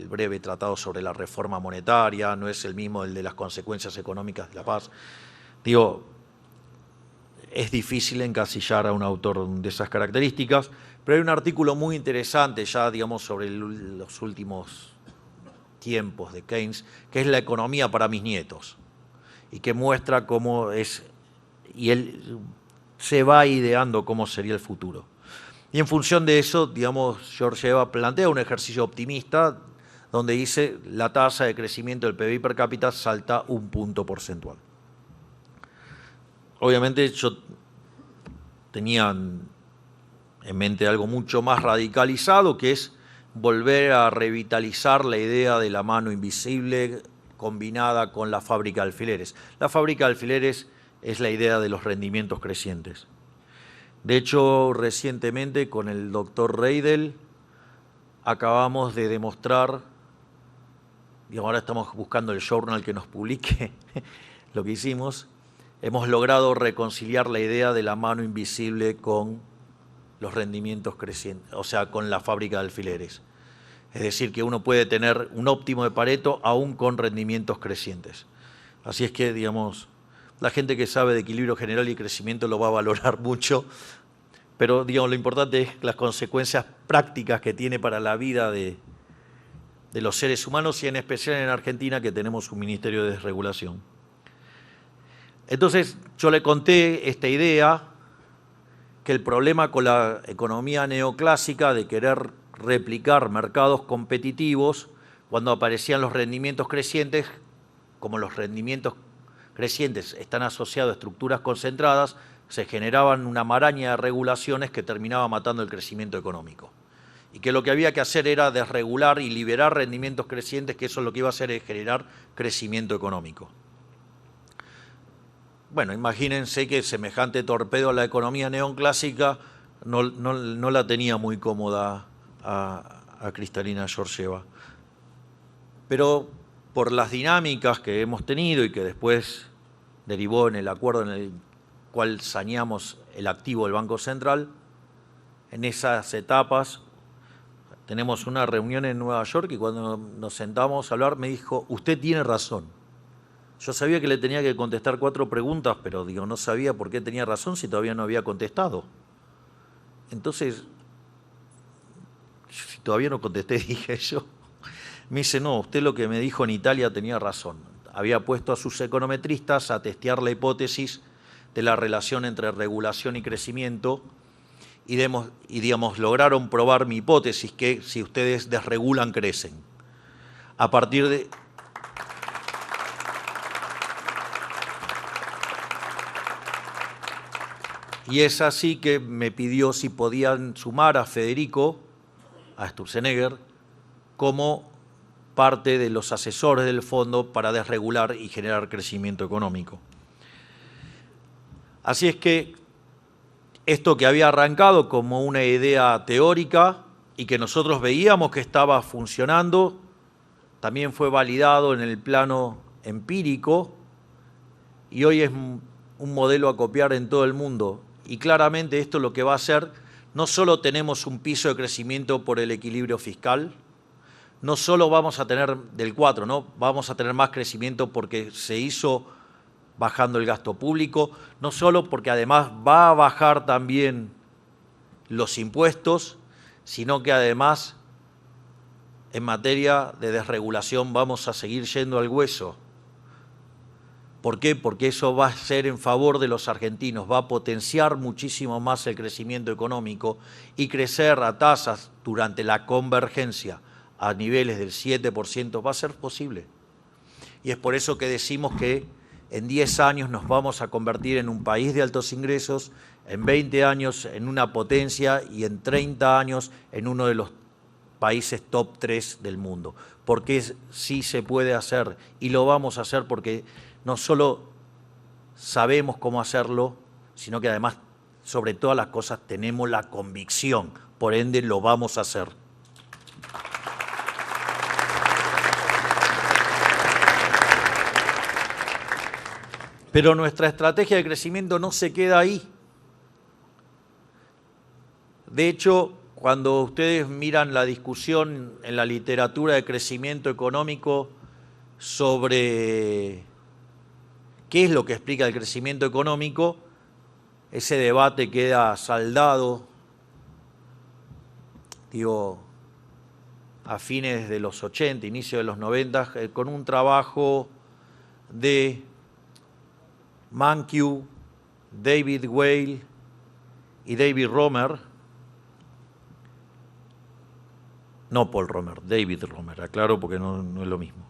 breve tratado sobre la reforma monetaria, no es el mismo el de las consecuencias económicas de la paz. Digo, es difícil encasillar a un autor de esas características, pero hay un artículo muy interesante ya, digamos, sobre los últimos tiempos de Keynes, que es La economía para mis nietos, y que muestra cómo es, y él se va ideando cómo sería el futuro. Y en función de eso, digamos, Georgieva plantea un ejercicio optimista donde dice la tasa de crecimiento del PBI per cápita salta 1 punto porcentual. Obviamente yo tenía en mente algo mucho más radicalizado, que es volver a revitalizar la idea de la mano invisible combinada con la fábrica de alfileres. La fábrica de alfileres es la idea de los rendimientos crecientes. De hecho, recientemente con el doctor Reidel acabamos de demostrar, y ahora estamos buscando el journal que nos publique lo que hicimos, hemos logrado reconciliar la idea de la mano invisible con los rendimientos crecientes, o sea, con la fábrica de alfileres. Es decir, que uno puede tener un óptimo de Pareto aún con rendimientos crecientes. Así es que, digamos, la gente que sabe de equilibrio general y crecimiento lo va a valorar mucho, pero, digamos, lo importante es las consecuencias prácticas que tiene para la vida de los seres humanos y en especial en Argentina, que tenemos un Ministerio de Desregulación. Entonces, yo le conté esta idea, que el problema con la economía neoclásica de querer replicar mercados competitivos, cuando aparecían los rendimientos crecientes, como los rendimientos crecientes están asociados a estructuras concentradas, se generaban una maraña de regulaciones que terminaba matando el crecimiento económico. Y que lo que había que hacer era desregular y liberar rendimientos crecientes, que eso lo que iba a hacer es generar crecimiento económico. Bueno, imagínense que semejante torpedo a la economía neoclásica no la tenía muy cómoda a Kristalina Georgieva. Pero por las dinámicas que hemos tenido y que después derivó en el acuerdo en el cual saneamos el activo del Banco Central, en esas etapas tenemos una reunión en Nueva York y cuando nos sentamos a hablar me dijo, usted tiene razón. Yo sabía que le tenía que contestar 4 preguntas, pero digo, no sabía por qué tenía razón si todavía no había contestado. Entonces, si todavía no contesté, dije yo. Me dice, no, usted lo que me dijo en Italia tenía razón. Había puesto a sus econometristas a testear la hipótesis de la relación entre regulación y crecimiento y digamos, lograron probar mi hipótesis que si ustedes desregulan, crecen. A partir de... Y es así que me pidió si podían sumar a Federico, a Sturzenegger, como parte de los asesores del fondo para desregular y generar crecimiento económico. Así es que esto que había arrancado como una idea teórica y que nosotros veíamos que estaba funcionando, también fue validado en el plano empírico y hoy es un modelo a copiar en todo el mundo. Y claramente esto lo que va a hacer, no solo tenemos un piso de crecimiento por el equilibrio fiscal, no solo vamos a tener del 4, ¿no? Vamos a tener más crecimiento porque se hizo bajando el gasto público, no solo porque además va a bajar también los impuestos, sino que además en materia de desregulación vamos a seguir yendo al hueso. ¿Por qué? Porque eso va a ser en favor de los argentinos, va a potenciar muchísimo más el crecimiento económico y crecer a tasas durante la convergencia a niveles del 7% va a ser posible. Y es por eso que decimos que en 10 años nos vamos a convertir en un país de altos ingresos, en 20 años en una potencia y en 30 años en uno de los países top 3 del mundo. Porque sí se puede hacer y lo vamos a hacer porque no solo sabemos cómo hacerlo, sino que además, sobre todas las cosas, tenemos la convicción, por ende lo vamos a hacer. Pero nuestra estrategia de crecimiento no se queda ahí. De hecho, cuando ustedes miran la discusión en la literatura de crecimiento económico sobre qué es lo que explica el crecimiento económico, ese debate queda saldado, digo, a fines de los 80, inicio de los 90, con un trabajo de Mankiw, David Weil y David Romer, no Paul Romer, David Romer, aclaro porque no es lo mismo.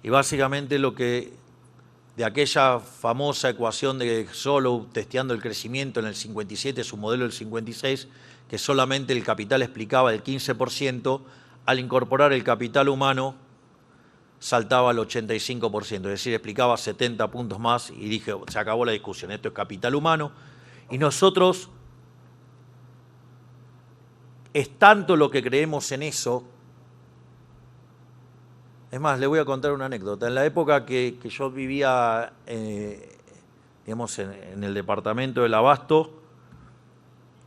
Y básicamente lo que, de aquella famosa ecuación de Solow testeando el crecimiento en el 57, su modelo del 56, que solamente el capital explicaba el 15%, al incorporar el capital humano saltaba al 85%, es decir, explicaba 70 puntos más y dije, se acabó la discusión, esto es capital humano. Y nosotros, es tanto lo que creemos en eso. Es más, le voy a contar una anécdota. En la época que yo vivía, digamos, en el departamento del Abasto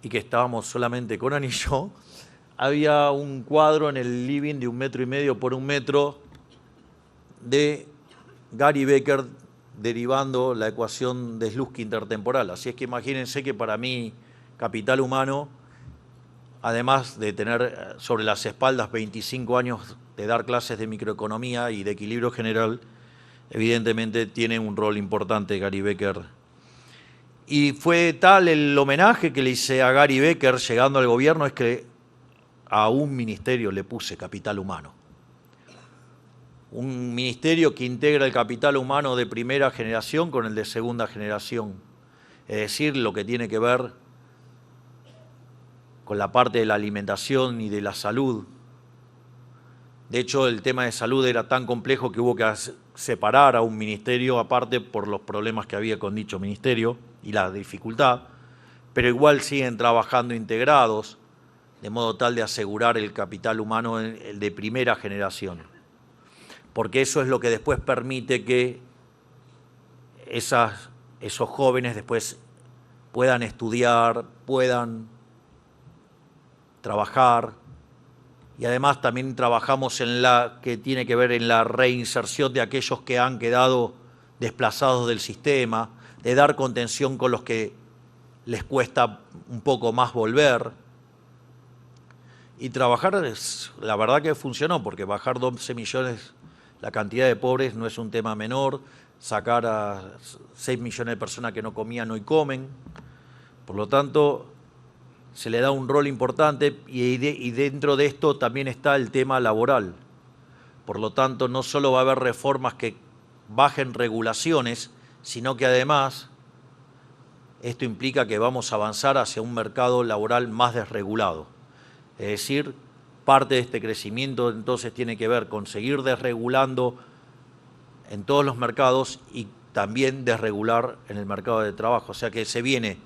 y que estábamos solamente con Ani y yo, había un cuadro en el living de 1,5 metros por 1 metro de Gary Becker derivando la ecuación de Slutsky intertemporal. Así es que imagínense que para mí, capital humano, además de tener sobre las espaldas 25 años de dar clases de microeconomía y de equilibrio general, evidentemente tiene un rol importante Gary Becker. Y fue tal el homenaje que le hice a Gary Becker llegando al gobierno, es que a un ministerio le puse capital humano. Un ministerio que integra el capital humano de primera generación con el de segunda generación. Es decir, lo que tiene que ver con la parte de la alimentación y de la salud. De hecho, el tema de salud era tan complejo que hubo que separar a un ministerio aparte por los problemas que había con dicho ministerio y la dificultad, pero igual siguen trabajando integrados, de modo tal de asegurar el capital humano el de primera generación. Porque eso es lo que después permite que esos jóvenes después puedan estudiar, puedan trabajar, y además también trabajamos en la que tiene que ver en la reinserción de aquellos que han quedado desplazados del sistema, de dar contención con los que les cuesta un poco más volver. Y trabajar, la verdad que funcionó, porque bajar 12 millones la cantidad de pobres no es un tema menor, sacar a 6 millones de personas que no comían hoy comen, por lo tanto se le da un rol importante y dentro de esto también está el tema laboral. Por lo tanto, no solo va a haber reformas que bajen regulaciones, sino que además esto implica que vamos a avanzar hacia un mercado laboral más desregulado. Es decir, parte de este crecimiento entonces tiene que ver con seguir desregulando en todos los mercados y también desregular en el mercado de trabajo. O sea que se viene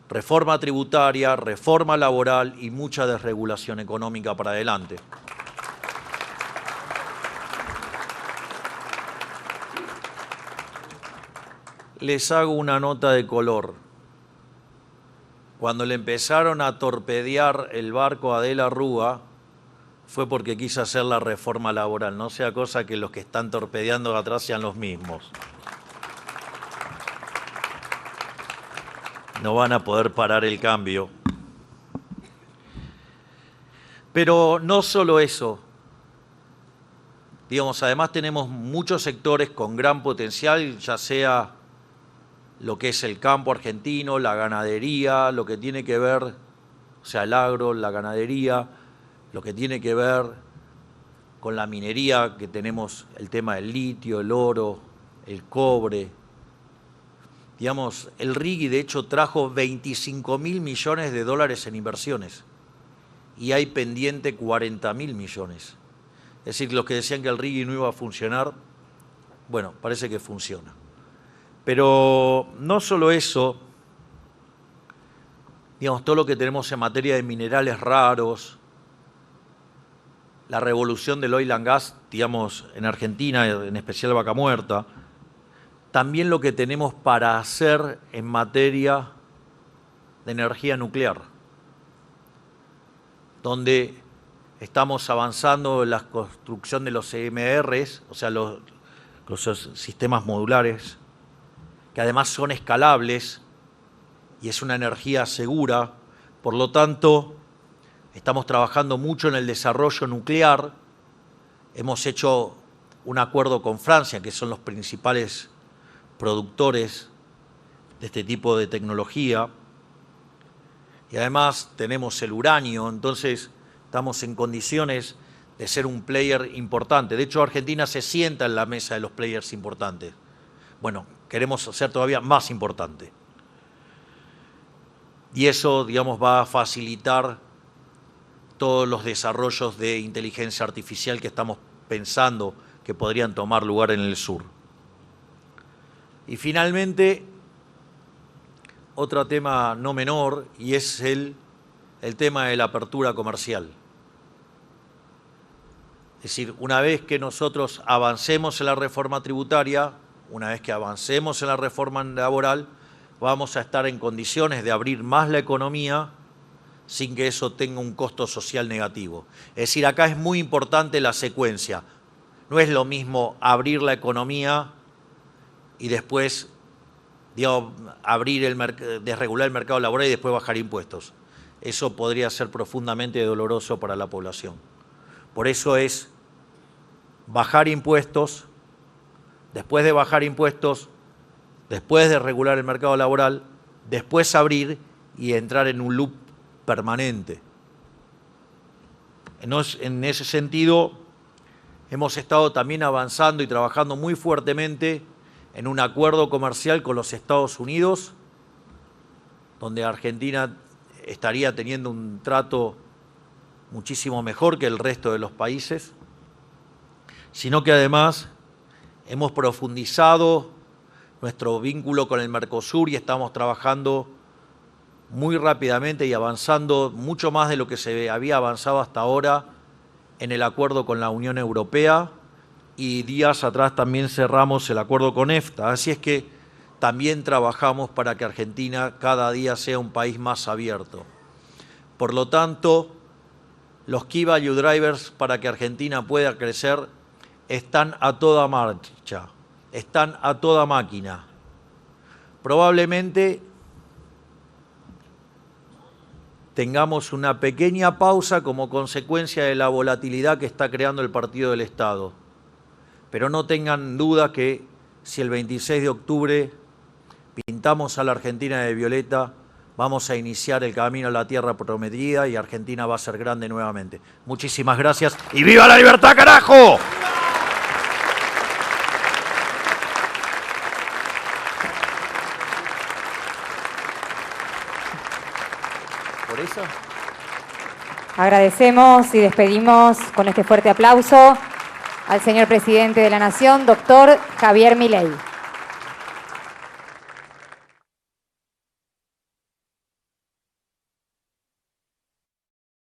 reforma tributaria, reforma laboral y mucha desregulación económica para adelante. Les hago una nota de color. Cuando le empezaron a torpedear el barco a De la Rúa, fue porque quiso hacer la reforma laboral. No sea cosa que los que están torpedeando atrás sean los mismos. No van a poder parar el cambio. Pero no solo eso. Digamos, además tenemos muchos sectores con gran potencial, ya sea lo que es el campo argentino, la ganadería, lo que tiene que ver, o sea, el agro, la ganadería, lo que tiene que ver con la minería, que tenemos el tema del litio, el oro, el cobre. Digamos, el RIGI de hecho trajo 25.000 millones de dólares en inversiones y hay pendiente 40.000 millones. Es decir, los que decían que el RIGI no iba a funcionar, bueno, parece que funciona. Pero no solo eso, digamos, todo lo que tenemos en materia de minerales raros, la revolución del oil and gas, digamos, en Argentina, en especial Vaca Muerta, también lo que tenemos para hacer en materia de energía nuclear, donde estamos avanzando en la construcción de los EMRs, o sea, los sistemas modulares, que además son escalables y es una energía segura. Por lo tanto, estamos trabajando mucho en el desarrollo nuclear. Hemos hecho un acuerdo con Francia, que son los principales productores de este tipo de tecnología. Y además tenemos el uranio, entonces estamos en condiciones de ser un player importante. De hecho, Argentina se sienta en la mesa de los players importantes. Bueno, queremos ser todavía más importante. Y eso, digamos, va a facilitar todos los desarrollos de inteligencia artificial que estamos pensando que podrían tomar lugar en el sur. Y finalmente, otro tema no menor, y es el tema de la apertura comercial. Es decir, una vez que nosotros avancemos en la reforma tributaria, una vez que avancemos en la reforma laboral, vamos a estar en condiciones de abrir más la economía sin que eso tenga un costo social negativo. Es decir, acá es muy importante la secuencia. No es lo mismo abrir la economía y después, digamos, desregular el mercado laboral y después bajar impuestos. Eso podría ser profundamente doloroso para la población. Por eso es bajar impuestos, después de bajar impuestos, después de regular el mercado laboral, después abrir y entrar en un loop permanente. En ese sentido, hemos estado también avanzando y trabajando muy fuertemente en un acuerdo comercial con los Estados Unidos, donde Argentina estaría teniendo un trato muchísimo mejor que el resto de los países, sino que además hemos profundizado nuestro vínculo con el Mercosur y estamos trabajando muy rápidamente y avanzando mucho más de lo que se había avanzado hasta ahora en el acuerdo con la Unión Europea, y días atrás también cerramos el acuerdo con EFTA. Así es que también trabajamos para que Argentina cada día sea un país más abierto. Por lo tanto, los Key Value Drivers para que Argentina pueda crecer están a toda marcha, están a toda máquina. Probablemente tengamos una pequeña pausa como consecuencia de la volatilidad que está creando el Partido del Estado. Pero no tengan duda que si el 26 de octubre pintamos a la Argentina de violeta, vamos a iniciar el camino a la tierra prometida y Argentina va a ser grande nuevamente. Muchísimas gracias y ¡viva la libertad, carajo! ¿Por eso? Agradecemos y despedimos con este fuerte aplauso al señor presidente de la Nación, doctor Javier Milei.